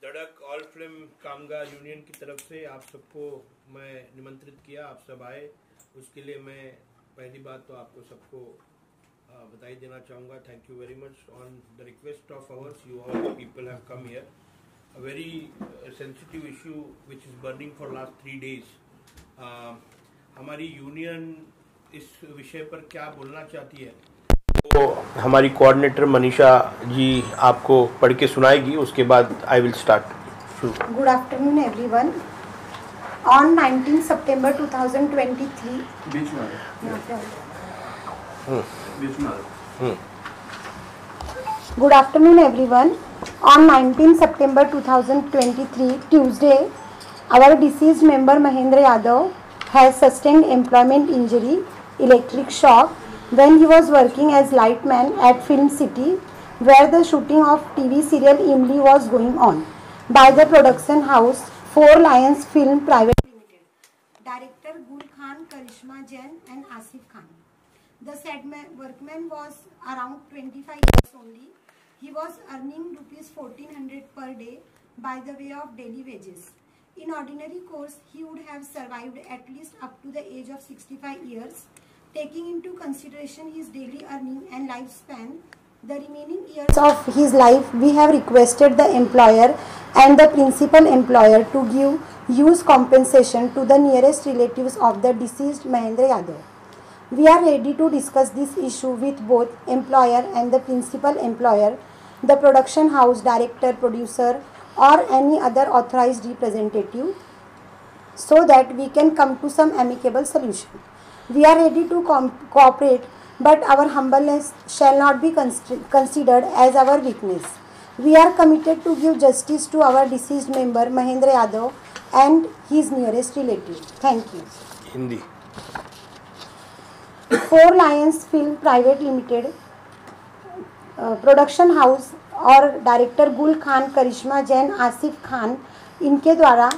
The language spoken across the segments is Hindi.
धड़क ऑल फिल्म कामगार यूनियन की तरफ से आप सबको मैं निमंत्रित किया, आप सब आए। उसके लिए मैं पहली बात तो आपको सबको बधाई देना चाहूँगा। Thank you very much. On the request of hours you all people have come here. A very sensitive issue which is burning for last 3 days। हमारी यूनियन इस विषय पर क्या बोलना चाहती है तो हमारी कोऑर्डिनेटर मनीषा जी आपको पढ़ के सुनाएगी, उसके बाद I will start. Good afternoon everyone. On 19 September 2023 Good afternoon everyone. On 19 September 2023 Tuesday, our deceased member Mahendra Yadav has sustained employment injury, electric shock, when he was working as lightman at Film City, where the shooting of TV serial Imli was going on by the production house Four Lions Film Private Limited. Director Gul Khan, Karishma Jain and Asif Khan. The said workman was around 25 years only. He was earning ₹1400 per day by the way of daily wages. In ordinary course, he would have survived at least up to the age of 65 years. Taking into consideration his daily earning and lifespan, the remaining years of his life, we have requested the employer and the principal employer to give use compensation to the nearest relatives of the deceased Mahendra Yadav. We are ready to discuss this issue with both employer and the principal employer, the production house director, producer, or any other authorized representative, so that we can come to some amicable solution. We are ready to cooperate, but our humbleness shall not be considered as our weakness. We are committed to give justice to our deceased member Mahendra Yadav and his nearest relative. Thank you. Hindi. Four Lions Film Private Limited production house और डायरेक्टर गुल खान, करिश्मा जैन, आसिफ खान, इनके द्वारा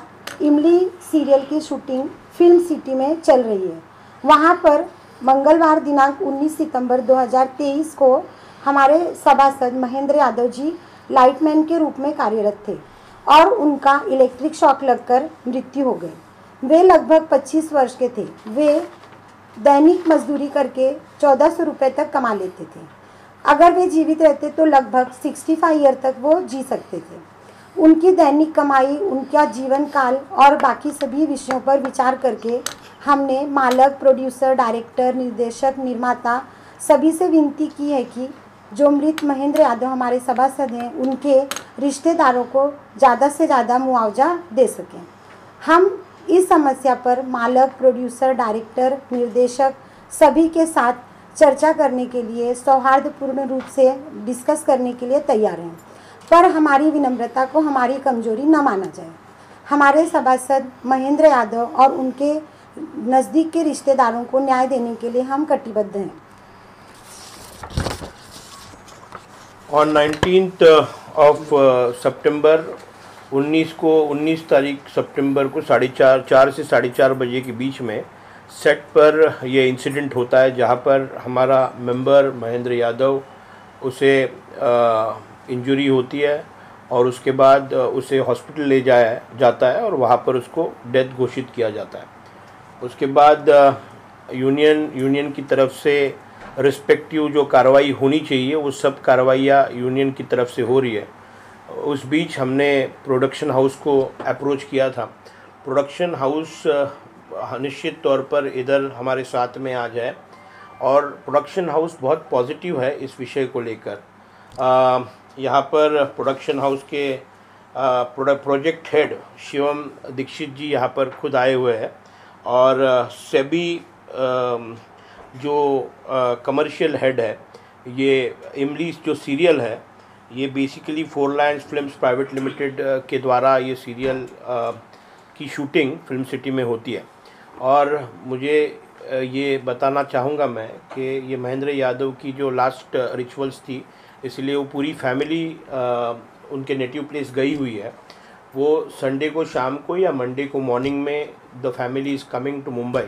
इमली सीरियल की शूटिंग फिल्म सिटी में चल रही है। वहाँ पर मंगलवार दिनांक 19 सितंबर 2023 को हमारे सभासद महेंद्र यादव जी लाइटमैन के रूप में कार्यरत थे और उनका इलेक्ट्रिक शॉक लगकर मृत्यु हो गई। वे लगभग 25 वर्ष के थे। वे दैनिक मजदूरी करके 1400 रुपये तक कमा लेते थे। अगर वे जीवित रहते तो लगभग 65 ईयर तक वो जी सकते थे। उनकी दैनिक कमाई, उनका जीवन काल और बाकी सभी विषयों पर विचार करके हमने मालक, प्रोड्यूसर, डायरेक्टर, निर्देशक, निर्माता सभी से विनती की है कि जो मृत महेंद्र यादव हमारे सभासद हैं, उनके रिश्तेदारों को ज़्यादा से ज़्यादा मुआवजा दे सकें। हम इस समस्या पर मालक, प्रोड्यूसर, डायरेक्टर, निर्देशक सभी के साथ चर्चा करने के लिए, सौहार्दपूर्ण रूप से डिस्कस करने के लिए तैयार हैं, पर हमारी विनम्रता को हमारी कमजोरी न माना जाए। हमारे सभासद महेंद्र यादव और उनके नज़दीक के रिश्तेदारों को न्याय देने के लिए हम कटिबद्ध हैं। ऑन 19th of September 19 तारीख सितंबर को 4:30 से 4:30 बजे के बीच में सेट पर यह इंसिडेंट होता है, जहां पर हमारा मेंबर महेंद्र यादव उसे इंजरी होती है और उसके बाद उसे हॉस्पिटल ले जाया जाता है और वहां पर उसको डेथ घोषित किया जाता है। उसके बाद यूनियन की तरफ से रिस्पेक्टिव जो कार्रवाई होनी चाहिए वो सब कार्रवाइयाँ यूनियन की तरफ से हो रही है। उस बीच हमने प्रोडक्शन हाउस को अप्रोच किया था। प्रोडक्शन हाउस निश्चित तौर पर इधर हमारे साथ में आ जाए और प्रोडक्शन हाउस बहुत पॉजिटिव है इस विषय को लेकर। यहाँ पर प्रोडक्शन हाउस के प्रोजेक्ट हेड शिवम दीक्षित जी यहाँ पर खुद आए हुए हैं और सेबी जो कमर्शियल हेड है, ये इमली जो सीरियल है, ये basically four Lions films private limited के द्वारा ये सीरियल की शूटिंग फिल्म सिटी में होती है। और मुझे ये बताना चाहूँगा मैं कि ये महेंद्र यादव की जो लास्ट रिचुअल्स थी, इसलिए वो पूरी फैमिली उनके नेटिव प्लेस गई हुई है। वो संडे को शाम को या मंडे को मॉर्निंग में the family is coming to Mumbai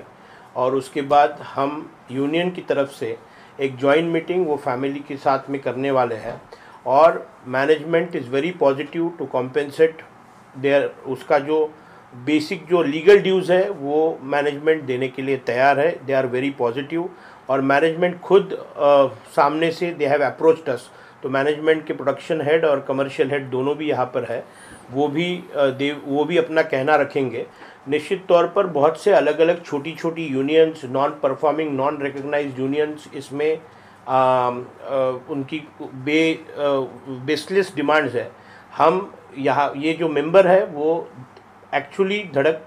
और उसके बाद हम यूनियन की तरफ से एक जॉइंट मीटिंग वो फैमिली के साथ में करने वाले हैं और management is very positive to compensate their, उसका जो बेसिक जो लीगल ड्यूज़ है वो मैनेजमेंट देने के लिए तैयार है। दे आर वेरी पॉजिटिव, और मैनेजमेंट खुद सामने से दे हैव अप्रोच्ड अस, तो मैनेजमेंट के प्रोडक्शन हेड और कमर्शियल हेड दोनों भी यहाँ पर है, वो भी अपना कहना रखेंगे। निश्चित तौर पर बहुत से अलग अलग छोटी छोटी unions, non performing, non recognised unions इसमें उनकी बेसलेस डिमांड्स है। हम यहाँ ये जो मेंबर है वो एक्चुअली धड़क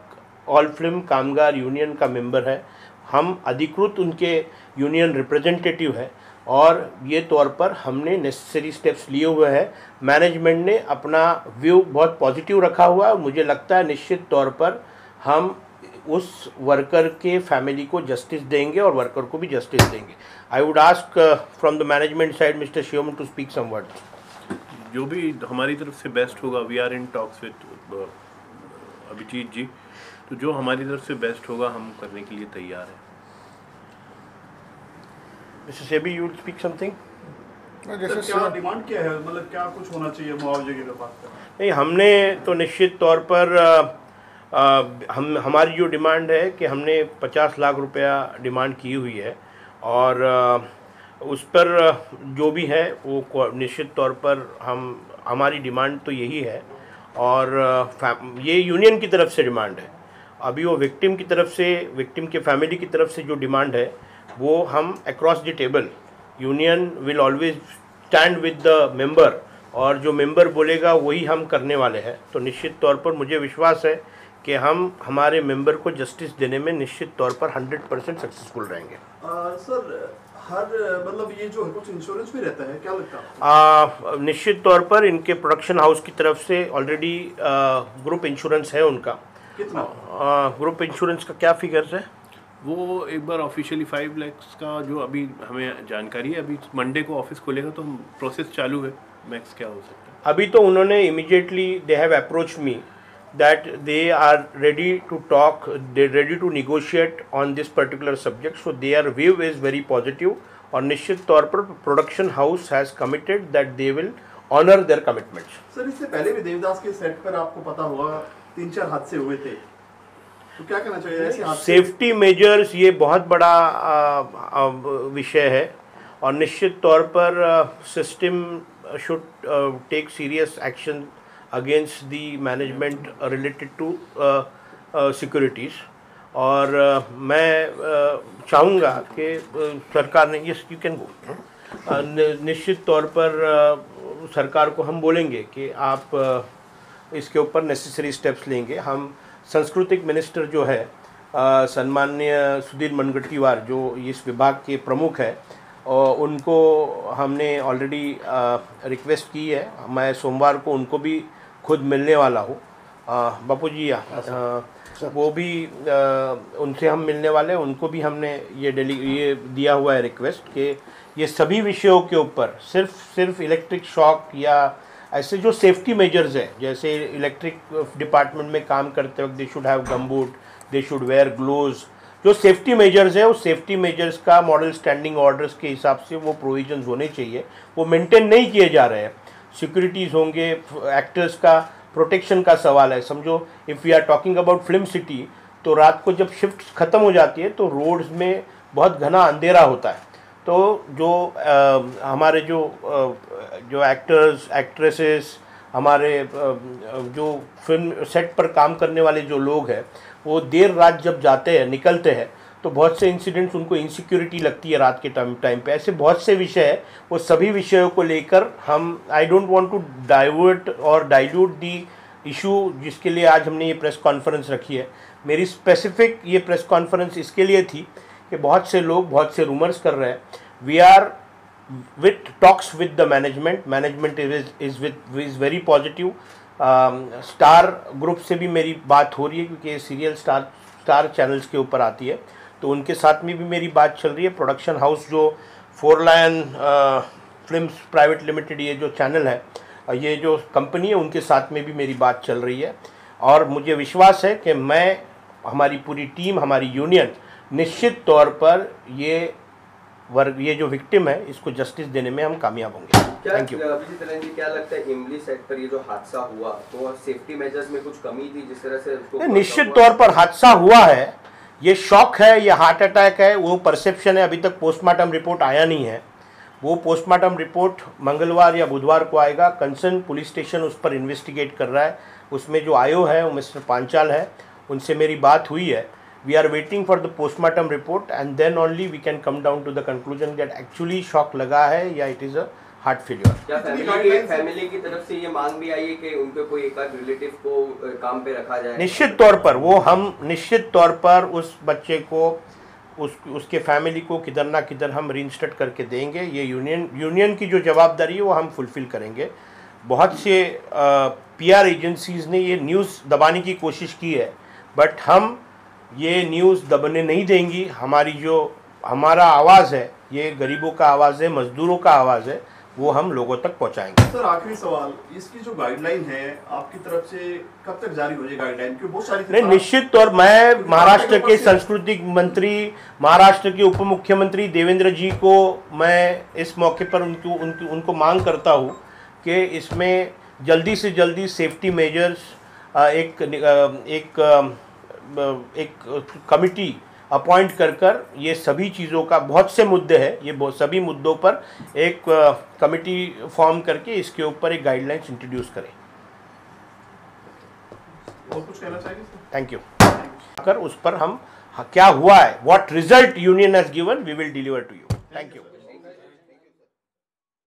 ऑल फिल्म कामगार यूनियन का मेंबर है, हम अधिकृत उनके यूनियन रिप्रेजेंटेटिव है, और ये तौर पर हमने नेसेसरी स्टेप्स लिए हुए हैं। मैनेजमेंट ने अपना व्यू बहुत पॉजिटिव रखा हुआ है, और मुझे लगता है निश्चित तौर पर हम उस वर्कर के फैमिली को जस्टिस देंगे और वर्कर को भी जस्टिस देंगे। I would ask from the management side mister Shivam to speak some words. जो भी हमारी तरफ से बेस्ट होगा, we are in talks with Abhijit ji, तो जो हमारी तरफ से बेस्ट होगा हम करने के लिए तैयार हैं। Mister SEBI, you will speak something? जैसे क्या डिमांड क्या है, मतलब क्या कुछ होना चाहिए मुआवजे की बात करें? नहीं, हमने तो निश्चित तौर पर हमारी जो डिमांड है कि हमने 50 लाख रुपया डिमांड की हुई है, और उस पर जो भी है वो निश्चित तौर पर हमारी डिमांड तो यही है, और ये यूनियन की तरफ से डिमांड है। अभी वो विक्टिम की तरफ से, विक्टिम के फैमिली की तरफ से जो डिमांड है वो हम across the table, union will always stand with the member, और जो मेंबर बोलेगा वही हम करने वाले हैं। तो निश्चित तौर पर मुझे विश्वास है कि हम हमारे मेंबर को जस्टिस देने में निश्चित तौर पर 100% सक्सेसफुल रहेंगे। सर, हर मतलब ये जो है कुछ इंश्योरेंस भी रहता है, क्या लगता है? निश्चित तौर पर इनके प्रोडक्शन हाउस की तरफ से ऑलरेडी ग्रुप इंश्योरेंस है उनका। कितना? ग्रुप इंश्योरेंस का क्या फिगर्स है? वो एक बार ऑफिशियली 5 लाख का जो अभी हमें जानकारी है, अभी मंडे को ऑफिस खोलेगा तो हम प्रोसेस चालू है, मैक्स क्या हो सकता है। अभी तो उन्होंने immediately they have approached me that they are ready to talk, they're ready to negotiate on this particular subject, so their view is very positive, और निश्चित तौर पर production house has committed that they will honour their commitments. Sir, इससे पहले भी देवदास के सेट पर आपको पता होगा 3-4 हादसे हुए थे, तो क्या कहना चाहिए ऐसे हादसे? सेफ्टी मेजर्स ये बहुत बड़ा विषय है, और निश्चित तौर पर system should take serious action against the management related to securities, और मैं चाहूँगा कि सरकार ने, यस यू कैन गो, निश्चित तौर पर सरकार को हम बोलेंगे कि आप इसके ऊपर नेसेसरी स्टेप्स लेंगे। हम सांस्कृतिक मिनिस्टर जो है सम्माननीय सुधीर मुनगंटीवार, जो इस विभाग के प्रमुख है, और उनको हमने ऑलरेडी रिक्वेस्ट की है। मैं सोमवार को उनको भी खुद मिलने वाला हूँ। बापू जी, वो भी उनसे हम मिलने वाले हैं, उनको भी हमने ये दिया हुआ है रिक्वेस्ट कि ये सभी विषयों के ऊपर सिर्फ इलेक्ट्रिक शॉक या ऐसे जो सेफ्टी मेजर्स हैं, जैसे इलेक्ट्रिक डिपार्टमेंट में काम करते वक्त they should have gumboot, they should wear gloves, जो सेफ्टी मेजर्स है उस सेफ्टी मेजर्स का मॉडल स्टैंडिंग ऑर्डर्स के हिसाब से वो प्रोविजंस होने चाहिए, वो मेंटेन नहीं किए जा रहे हैं। सिक्योरिटीज़ होंगे, एक्टर्स का प्रोटेक्शन का सवाल है। समझो if we are talking about film city, तो रात को जब शिफ्ट ख़त्म हो जाती है तो रोड्स में बहुत घना अंधेरा होता है, तो जो हमारे जो एक्टर्स एक्ट्रेसेस, हमारे जो फिल्म सेट पर काम करने वाले जो लोग हैं, वो देर रात जब जाते हैं, निकलते हैं, तो बहुत से इंसिडेंट्स उनको इनसिक्योरिटी लगती है रात के टाइम पे। ऐसे बहुत से विषय है, वो सभी विषयों को लेकर हम, I don't want to divert और डाइल्यूट दी इशू जिसके लिए आज हमने ये प्रेस कॉन्फ्रेंस रखी है। मेरी स्पेसिफिक ये प्रेस कॉन्फ्रेंस इसके लिए थी कि बहुत से लोग बहुत से रूमर्स कर रहे हैं। We are with talks with the management is very positive. Star group से भी मेरी बात हो रही है, क्योंकि ये सीरियल स्टार चैनल्स के ऊपर आती है, तो उनके साथ में भी मेरी बात चल रही है। प्रोडक्शन हाउस जो 4 लायन फिल्म्स प्राइवेट लिमिटेड, ये जो चैनल है, ये जो कंपनी है, उनके साथ में भी मेरी बात चल रही है, और मुझे विश्वास है कि मैं, हमारी पूरी टीम, हमारी यूनियन निश्चित तौर पर ये वर्ग, ये जो विक्टिम है, इसको जस्टिस देने में हम कामयाब होंगे। Thank you. अभिजीत रंजन जी, क्या लगता है इमली सेट पर ये जो हादसा हुआ तो सेफ्टी मेजर्स में कुछ कमी थी जिस तरह से उसको निश्चित तौर पर हादसा हुआ है, ये शॉक है, ये हार्ट अटैक है, वो परसेप्शन है। अभी तक पोस्टमार्टम रिपोर्ट आया नहीं है, वो पोस्टमार्टम रिपोर्ट मंगलवार या बुधवार को आएगा। कंसर्न पुलिस स्टेशन उस पर इन्वेस्टिगेट कर रहा है, उसमें जो आयो है वो मिस्टर पांचाल है, उनसे मेरी बात हुई है। We are waiting for the postmortem report and then only we can come down to the conclusion that actually shock लगा है या it is a heart failure. क्या फैमिली की तरफ से ये मांग भी आई है कि उनके कोई एक रिलेटिव को काम पे रखा जाए? निश्चित तौर पर वो हम निश्चित तौर पर उस बच्चे को उसके फैमिली को किधर ना किधर हम रीइंस्टेट करके देंगे। ये यूनियन की जो जवाबदारी है वो हम फुलफिल करेंगे। बहुत से पीआर एजेंसीज़ ने ये न्यूज़ दबाने की कोशिश की है, बट हम ये न्यूज़ दबने नहीं देंगी। हमारा आवाज़ है, ये गरीबों का आवाज़ है, मजदूरों का आवाज़ है, वो हम लोगों तक पहुंचाएंगे। सर आखिरी सवाल, इसकी जो गाइडलाइन है आपकी तरफ से कब तक जारी हो जाएगी गाइडलाइन? क्योंकि बहुत सारी नहीं, निश्चित तौर मैं महाराष्ट्र के सांस्कृतिक मंत्री, महाराष्ट्र के उप मुख्यमंत्री देवेंद्र जी को मैं इस मौके पर उनको मांग करता हूँ कि इसमें जल्दी से जल्दी सेफ्टी मेजर्स एक कमिटी अपॉइंट कर ये सभी चीज़ों का, बहुत से मुद्दे हैं, ये सभी मुद्दों पर एक कमिटी फॉर्म करके इसके ऊपर एक गाइडलाइंस इंट्रोड्यूस करें। और कुछ कहना चाहिए? Thank you. अगर उस पर हम क्या हुआ है, what result union has given, we will deliver to you. Thank you.